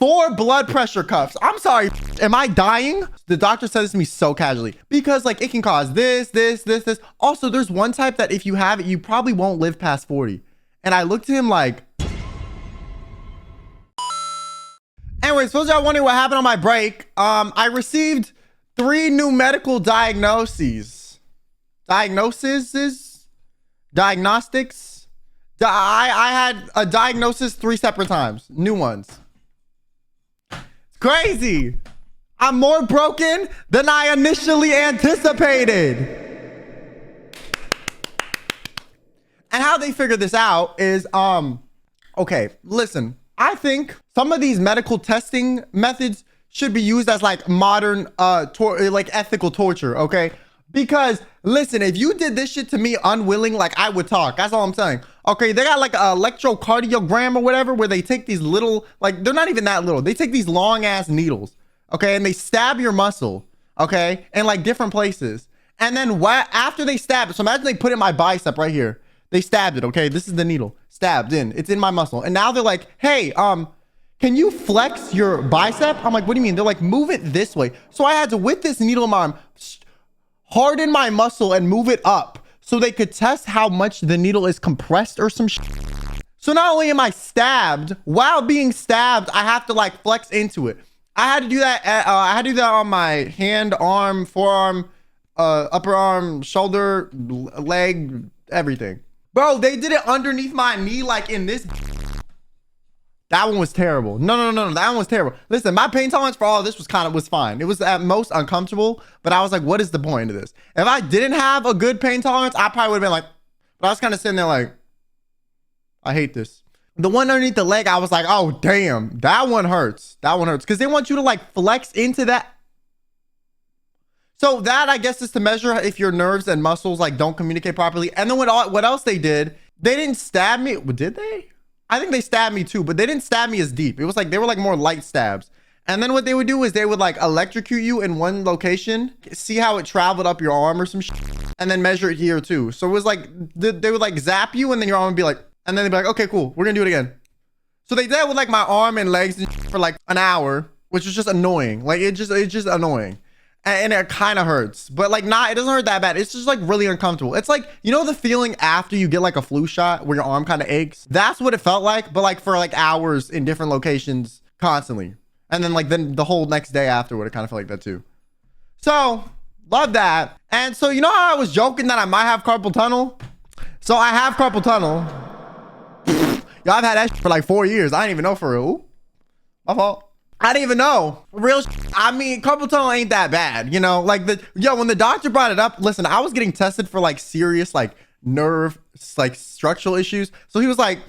4 blood pressure cuffs. I'm sorry. Am I dying? The doctor said this to me so casually because like it can cause this. Also, there's one type that if you have it, you probably won't live past 40. And I looked at him like, anyways, for those y'all wondering what happened on my break, I received 3 new medical diagnoses. Diagnostics. I had a diagnosis 3 separate times. New ones. It's crazy. I'm more broken than I initially anticipated. And how they figured this out is, okay, listen. I think some of these medical testing methods should be used as like modern, like ethical torture, okay? Because listen, if you did this shit to me unwilling, like I would talk. That's all I'm saying. Okay, they got like an electrocardiogram or whatever where they take these little, like they're not even that little. They take these long ass needles, okay, and they stab your muscle, okay, in like different places. And then after they stab it, so imagine they put it in my bicep right here. They stabbed it, okay? This is the needle, stabbed in. It's in my muscle. And now they're like, hey, can you flex your bicep? I'm like, what do you mean? They're like, move it this way. So I had to, with this needle in my arm, harden my muscle and move it up so they could test how much the needle is compressed or some shit. So not only am I stabbed, while being stabbed, I have to like flex into it. I had to do that. I had to do that on my hand, arm, forearm, upper arm, shoulder, leg, everything. Bro, they did it underneath my knee, like in this. That one was terrible. No. That one was terrible. Listen, my pain tolerance for all of this was fine. It was at most uncomfortable, but I was like, what is the point of this? If I didn't have a good pain tolerance, I probably would have been like, but I was kind of sitting there like, I hate this. The one underneath the leg, I was like, oh, damn, that one hurts. That one hurts. Because they want you to like flex into that. So that, I guess, is to measure if your nerves and muscles like don't communicate properly. And then what else they did, they didn't stab me. Did they? I think they stabbed me too, but they didn't stab me as deep. It was like, they were like more light stabs. And then what they would do is they would like electrocute you in one location, see how it traveled up your arm or some shit, and then measure it here too. So it was like, they would like zap you and then your arm would be like, and then they'd be like, okay, cool, we're gonna do it again. So they did it with like my arm and legs and for like an hour, which was just annoying. Like it's just annoying. And it kind of hurts, but like it doesn't hurt that bad. It's just like really uncomfortable. It's like, you know, the feeling after you get like a flu shot where your arm kind of aches. That's what it felt like, but like for like hours in different locations constantly. And then the whole next day afterward, it kind of felt like that too. So love that. And so, you know how I was joking that I might have carpal tunnel? So I have carpal tunnel. Yo, I've had that for like 4 years. I didn't even know for real. Ooh, my fault. I didn't even know. Real I mean, carpal tunnel ain't that bad, you know? Like when the doctor brought it up, listen, I was getting tested for like serious like nerve like structural issues. So he was like,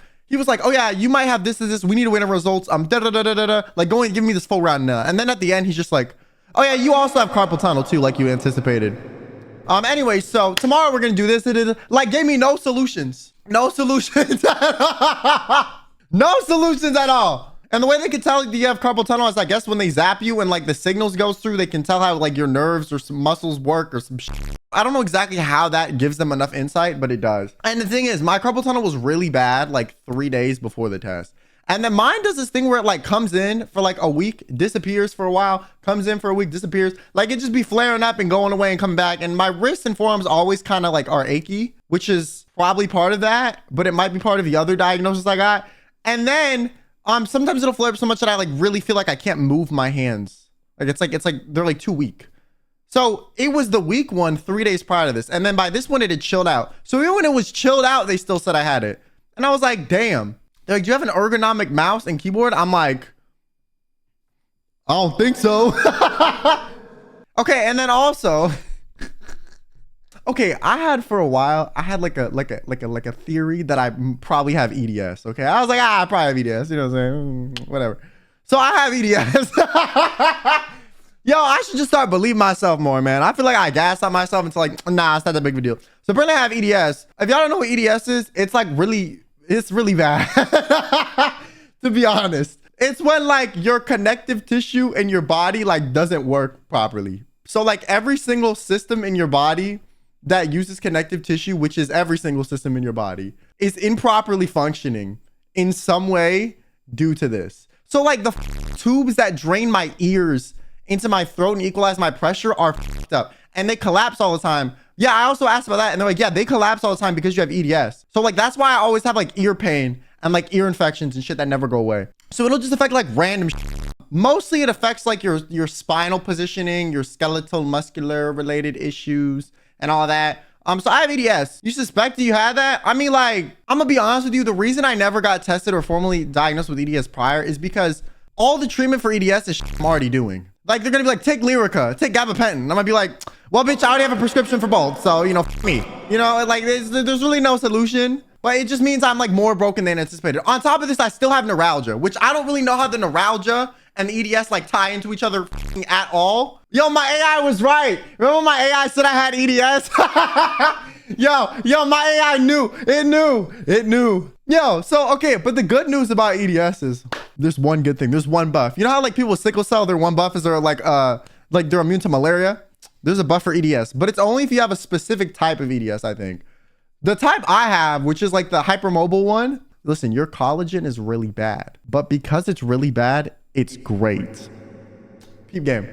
oh yeah, you might have this. We need to wait on results. Like go and give me this full round now. And then at the end, he's just like, oh yeah, you also have carpal tunnel too, like you anticipated. Anyway, so tomorrow we're gonna do this. It like gave me no solutions. No solutions. No solutions at all. And the way they can tell that you have carpal tunnel is, I guess, when they zap you and like the signals goes through, they can tell how like your nerves or some muscles work or some shit. I don't know exactly how that gives them enough insight, but it does. And the thing is, my carpal tunnel was really bad like 3 days before the test. And then mine does this thing where it like comes in for like a week, disappears for a while, comes in for a week, disappears. Like it just be flaring up and going away and coming back. And my wrists and forearms always kind of like are achy, which is probably part of that, but it might be part of the other diagnosis I got. And then sometimes it'll flare up so much that I like really feel like I can't move my hands. Like it's like they're like too weak. So it was the weak one 3 days prior to this. And then by this one, it had chilled out. So even when it was chilled out, they still said I had it. And I was like, damn. They're like, do you have an ergonomic mouse and keyboard? I'm like, I don't think so. Okay. And then also, okay, I had for a while, I had like a theory that I probably have EDS. Okay, I was like, I probably have EDS. You know what I'm saying? Whatever. So I have EDS. Yo, I should just start believing myself more, man. I feel like I gas out myself into like, nah, it's not that big of a deal. So apparently I have EDS. If y'all don't know what EDS is, it's like it's really bad. To be honest, it's when like your connective tissue in your body like doesn't work properly. So like every single system in your body that uses connective tissue, which is every single system in your body, is improperly functioning in some way due to this. So like the tubes that drain my ears into my throat and equalize my pressure are up, and they collapse all the time. Yeah, I also asked about that, and they're like, yeah, they collapse all the time because you have EDS. So like that's why I always have like ear pain and like ear infections and shit that never go away. So it'll just affect like random shit. Mostly it affects like your spinal positioning, your skeletal muscular related issues and all that. So I have EDS. You suspected you had that? I mean, like, I'm gonna be honest with you. The reason I never got tested or formally diagnosed with EDS prior is because all the treatment for EDS is shit I'm already doing. Like, they're gonna be like, take Lyrica, take gabapentin. I'm gonna be like, well, bitch, I already have a prescription for both. So, you know, f me. You know, like, there's really no solution. But it just means I'm like more broken than anticipated. On top of this, I still have neuralgia, which I don't really know how the neuralgia and the EDS like tie into each other at all. Yo, my AI was right. Remember my AI said I had EDS? yo, my AI knew. It knew. Yo, so, okay, but the good news about EDS is there's one good thing. There's one buff. You know how like people with sickle cell, their one buff is they're like they're immune to malaria? There's a buff for EDS, but it's only if you have a specific type of EDS, I think. The type I have, which is like the hypermobile one, listen, your collagen is really bad, but because it's really bad, it's great. Peep game.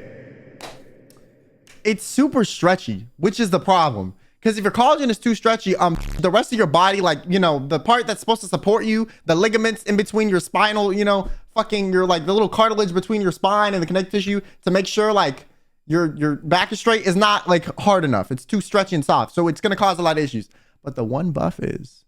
It's super stretchy, which is the problem. Because if your collagen is too stretchy, the rest of your body, like, you know, the part that's supposed to support you, the ligaments in between your spinal, you know, fucking your, like, the little cartilage between your spine and the connective tissue to make sure, like, your back is straight is not, like, hard enough. It's too stretchy and soft. So it's going to cause a lot of issues. But the one buff is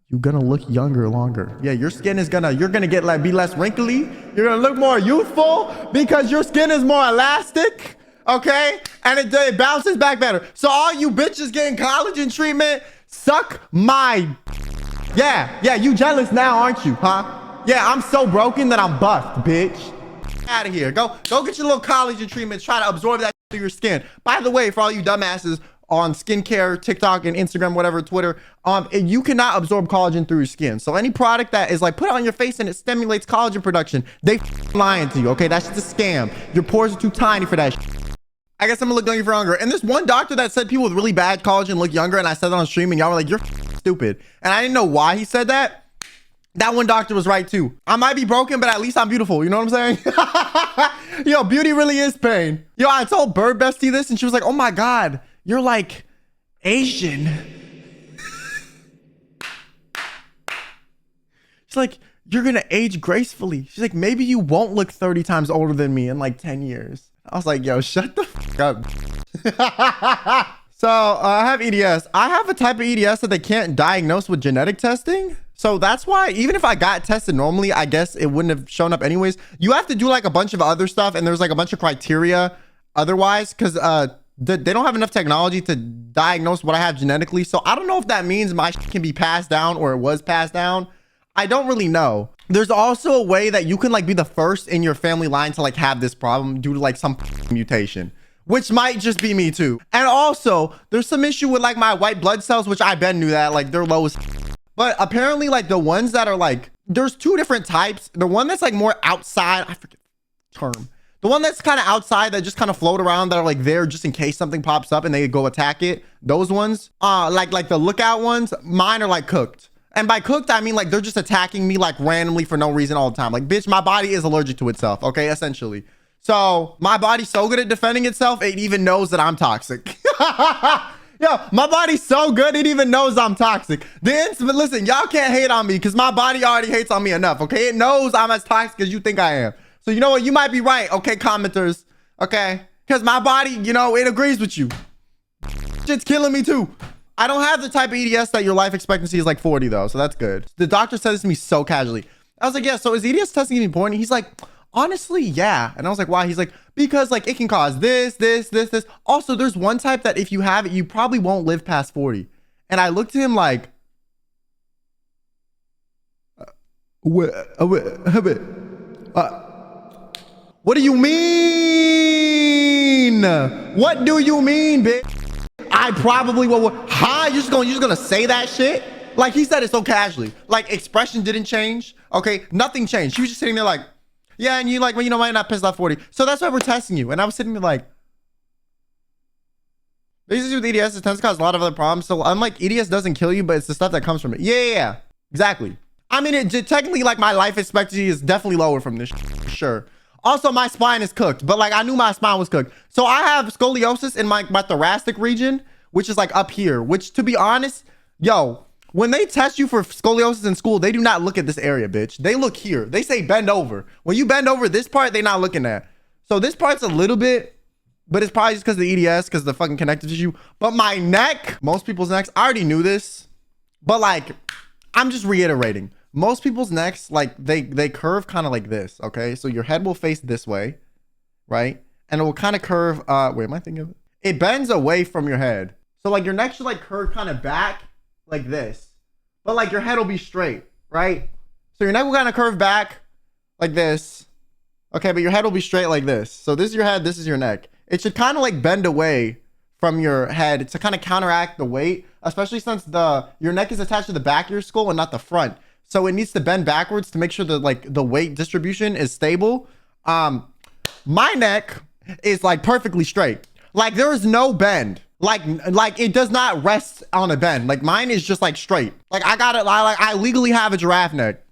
you're going to look younger longer. Yeah, your skin is you're going to get, like, be less wrinkly. You're going to look more youthful because your skin is more elastic. Okay, and it bounces back better. So all you bitches getting collagen treatment, suck my. Yeah, you jealous now, aren't you, huh? Yeah, I'm so broken that I'm buffed, bitch. Out of here. Go get your little collagen treatment. Try to absorb that through your skin. By the way, for all you dumbasses on skincare, TikTok, and Instagram, whatever, Twitter, you cannot absorb collagen through your skin. So any product that is like put it on your face and it stimulates collagen production, they lying to you. Okay, that's just a scam. Your pores are too tiny for that. I guess I'm gonna look younger for longer. And there's one doctor that said people with really bad collagen look younger, and I said that on stream, and y'all were like, you're stupid. And I didn't know why he said that. That one doctor was right too. I might be broken, but at least I'm beautiful. You know what I'm saying? Yo, beauty really is pain. Yo, I told Bird Bestie this, and she was like, oh my God, you're like Asian. She's like, you're gonna age gracefully. She's like, maybe you won't look 30 times older than me in like 10 years. I was like, yo, shut the fuck up. So I have EDS. I have a type of EDS that they can't diagnose with genetic testing. So that's why even if I got tested normally, I guess it wouldn't have shown up anyways. You have to do like a bunch of other stuff, and there's like a bunch of criteria otherwise, because they don't have enough technology to diagnose what I have genetically. So I don't know if that means my shit can be passed down or it was passed down. I don't really know. There's also a way that you can like be the first in your family line to like have this problem due to like some mutation, which might just be me too. And also there's some issue with like my white blood cells, which I bet knew that like they're low as. But apparently like the ones that are like, there's two different types. The one that's like more outside, I forget the term. The one that's kind of outside that just kind of float around that are like there just in case something pops up and they go attack it. Those ones, like the lookout ones, mine are like cooked. And by cooked, I mean like they're just attacking me like randomly for no reason all the time. Like, bitch, my body is allergic to itself, okay, essentially. So my body's so good at defending itself, it even knows that I'm toxic. Yo, my body's so good, it even knows I'm toxic. But listen, y'all can't hate on me because my body already hates on me enough, okay? It knows I'm as toxic as you think I am. So you know what? You might be right, okay, commenters, okay? Because my body, you know, it agrees with you. Shit's killing me too. I don't have the type of EDS that your life expectancy is like 40 though, so that's good. The doctor said this to me so casually. I was like, yeah, so is EDS testing even important? He's like, honestly, yeah. And I was like, why? He's like, because like it can cause this. Also, there's one type that if you have it, you probably won't live past 40. And I looked at him like, what do you mean? What do you mean, bitch? I probably will. Huh? You're just gonna say that shit? Like he said it so casually. Like expression didn't change. Okay, nothing changed. She was just sitting there like, yeah, and you like, well, you know, might not piss off 40. So that's why we're testing you. And I was sitting there like, basically with EDS, it tends to cause a lot of other problems. So I'm like, EDS doesn't kill you, but it's the stuff that comes from it. Yeah. Exactly. I mean, technically, like, my life expectancy is definitely lower from this, for sure. Also, my spine is cooked, but like, I knew my spine was cooked. So I have scoliosis in my thoracic region, which is like up here, which, to be honest, yo, when they test you for scoliosis in school, they do not look at this area, bitch. They look here. They say bend over. When you bend over this part, they're not looking at. So this part's a little bit, but it's probably just because of the EDS, because of the fucking connective tissue. But my neck, most people's necks, I already knew this, but like, I'm just reiterating. Most people's necks, like, they curve kind of like this, okay? So your head will face this way, right? And it will kind of curve, wait, am I thinking of it? It bends away from your head. So like your neck should like curve kind of back like this, but like your head will be straight, right? So your neck will kind of curve back like this, okay? But your head will be straight like this. So this is your head, this is your neck. It should kind of like bend away from your head to kind of counteract the weight, especially since your neck is attached to the back of your skull and not the front. So it needs to bend backwards to make sure that like the weight distribution is stable. My neck is like perfectly straight. Like there is no bend. Like it does not rest on a bend. Like mine is just like straight. Like I legally have a giraffe neck,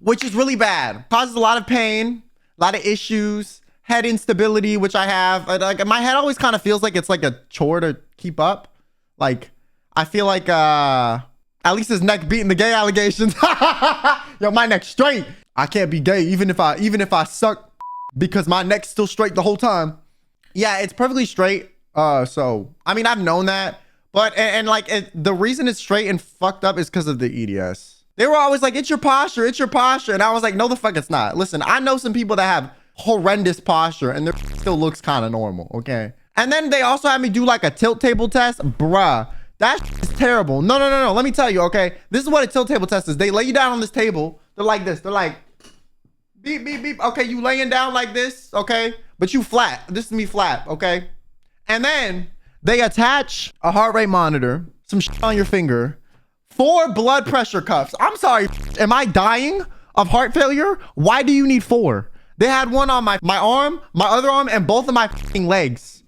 which is really bad. Causes a lot of pain, a lot of issues, head instability, which I have. Like my head always kind of feels like it's like a chore to keep up. Like I feel like at least his neck beating the gay allegations. Yo, my neck's straight. I can't be gay even if I suck, because my neck's still straight the whole time. Yeah, it's perfectly straight. So I mean, I've known that, but and like the reason it's straight and fucked up is because of the EDS. They were always like, it's your posture, and I was like, no, the fuck it's not. Listen, I know some people that have horrendous posture and their still looks kind of normal, okay? And then they also had me do like a tilt table test, bruh. That is terrible. No. Let me tell you, okay? This is what a tilt table test is. They lay you down on this table. They're like this. They're like, beep, beep, beep. Okay, you laying down like this, okay? But you flat. This is me flat, okay? And then they attach a heart rate monitor, some shit on your finger, 4 blood pressure cuffs. I'm sorry, am I dying of heart failure? Why do you need 4? They had one on my arm, my other arm, and both of my legs.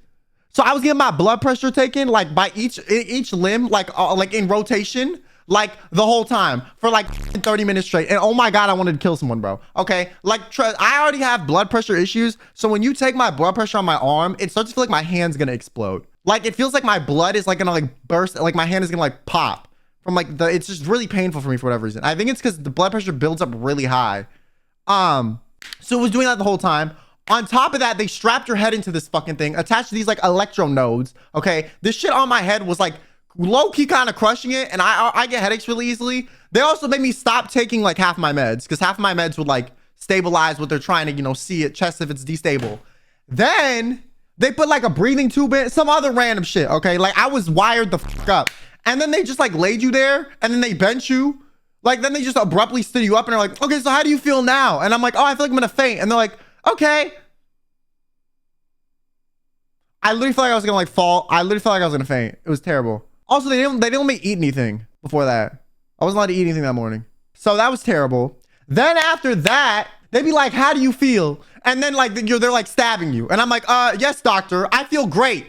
So I was getting my blood pressure taken like by each limb, like in rotation, like the whole time for like 30 minutes straight. And oh my God, I wanted to kill someone, bro. Okay. Like I already have blood pressure issues. So when you take my blood pressure on my arm, it starts to feel like my hand's going to explode. Like it feels like my blood is like going to like burst. Like my hand is going to like pop from like it's just really painful for me for whatever reason. I think it's because the blood pressure builds up really high. So it was doing that the whole time. On top of that, they strapped your head into this fucking thing, attached to these like electro nodes. Okay, this shit on my head was like low-key kind of crushing it, and I get headaches really easily. They also made me stop taking like half my meds, because half of my meds would like stabilize what they're trying to, you know, see at chest if it's destable. Then they put like a breathing tube in, some other random shit. Okay, like I was wired the fuck up, and then they just like laid you there, and then they bent you. Like then they just abruptly stood you up, and they're like, okay, so how do you feel now? And I'm like, oh, I feel like I'm gonna faint, and they're like, okay. I literally felt like I was gonna like fall. I literally felt like I was gonna faint. It was terrible. Also, they didn't let me eat anything before that. I wasn't allowed to eat anything that morning. So that was terrible. Then after that, they'd be like, how do you feel? And then like they're like stabbing you. And I'm like, yes, doctor, I feel great.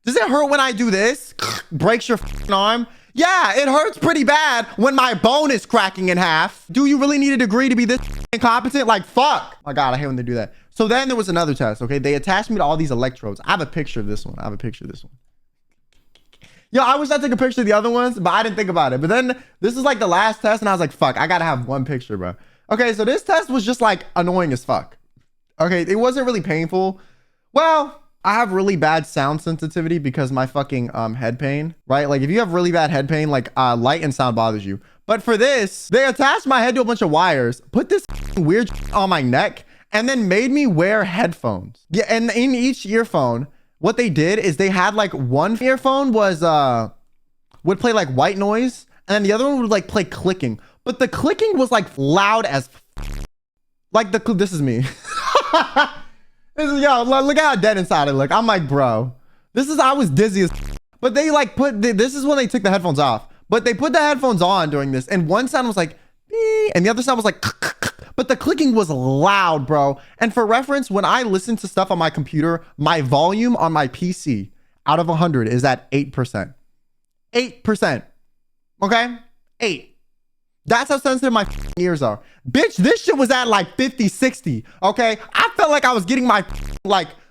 Does it hurt when I do this? Breaks your arm. Yeah, it hurts pretty bad when my bone is cracking in half. Do you really need a degree to be this incompetent? Like, fuck. My God, I hate when they do that. So then there was another test, okay? They attached me to all these electrodes. I have a picture of this one. Yo, I wish I took a picture of the other ones, but I didn't think about it. But then this is like the last test, and I was like, fuck, I gotta have one picture, bro. Okay, so this test was just like annoying as fuck. Okay, it wasn't really painful. Well, I have really bad sound sensitivity because my fucking head pain, right? Like if you have really bad head pain, like light and sound bothers you. But for this, they attached my head to a bunch of wires, put this weird on my neck, and then made me wear headphones. Yeah, and in each earphone, what they did is they had like one earphone was would play like white noise, and then the other one would like play clicking. But the clicking was like loud as like this is me. This is, yo, look how dead inside I look. I'm like, bro, I was dizzy as but they like this is when they took the headphones off. But they put the headphones on during this, and one sound was like, and the other sound was like, but the clicking was loud, bro. And for reference, when I listen to stuff on my computer, my volume on my PC out of 100 is at 8%. 8%. Okay? 8. That's how sensitive my ears are. Bitch, this shit was at like 50, 60, okay? I felt like I was getting my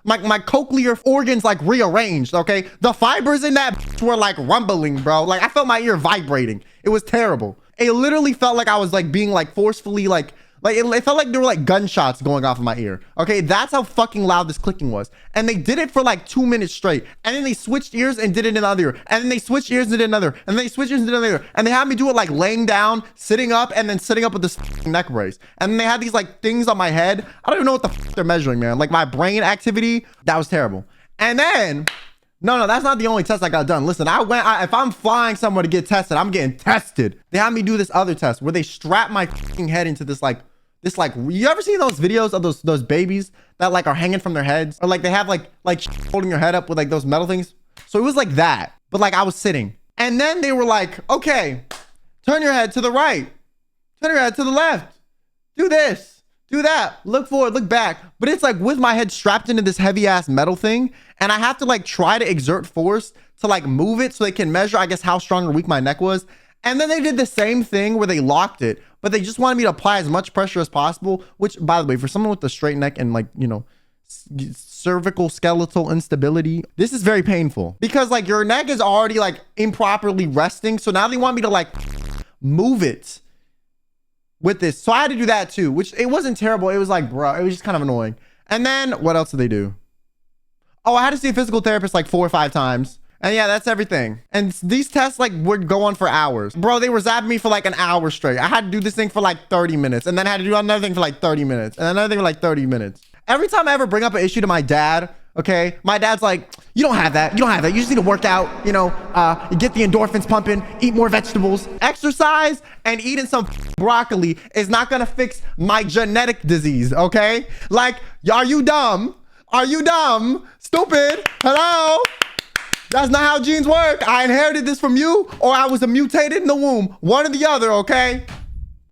cochlear organs like rearranged, okay? The fibers in that were like rumbling, bro. Like I felt my ear vibrating. It was terrible. It literally felt like I was like being like forcefully like it felt like there were like gunshots going off of my ear. Okay, that's how fucking loud this clicking was. And they did it for like 2 minutes straight. And then they switched ears and did it in another ear. And then they switched ears and did another. And then they switched ears and did another ear. And they had me do it like laying down, sitting up, and then sitting up with this neck brace. And then they had these like things on my head. I don't even know what the they're measuring, man. Like my brain activity, that was terrible. And then no, that's not the only test I got done. Listen, if I'm flying somewhere to get tested, I'm getting tested. They had me do this other test where they strap my head into this you ever seen those videos of those babies that like are hanging from their heads, or like they have like holding your head up with like those metal things? So it was like that, but like I was sitting. And then they were like, okay, turn your head to the right, turn your head to the left, do this, do that, look forward, look back. But it's like with my head strapped into this heavy ass metal thing, and I have to like try to exert force to like move it so they can measure, I guess, how strong or weak my neck was. And then they did the same thing where they locked it, but they just wanted me to apply as much pressure as possible, which, by the way, for someone with a straight neck and like, you know, cervical skeletal instability, this is very painful because like your neck is already like improperly resting. So now they want me to like move it with this. So I had to do that too, which it wasn't terrible. It was like, bro, it was just kind of annoying. And then what else did they do? Oh, I had to see a physical therapist like 4 or 5 times. And yeah, that's everything. And these tests like would go on for hours. Bro, they were zapping me for like an hour straight. I had to do this thing for like 30 minutes. And then I had to do another thing for like 30 minutes. And another thing for like 30 minutes. Every time I ever bring up an issue to my dad, okay, my dad's like, you don't have that. You don't have that. You just need to work out, you know, get the endorphins pumping, eat more vegetables, exercise, and eating some broccoli is not gonna fix my genetic disease, okay? Like, are you dumb? Are you dumb? Stupid. Hello? That's not how genes work. I inherited this from you, or I was mutated in the womb. One or the other, okay?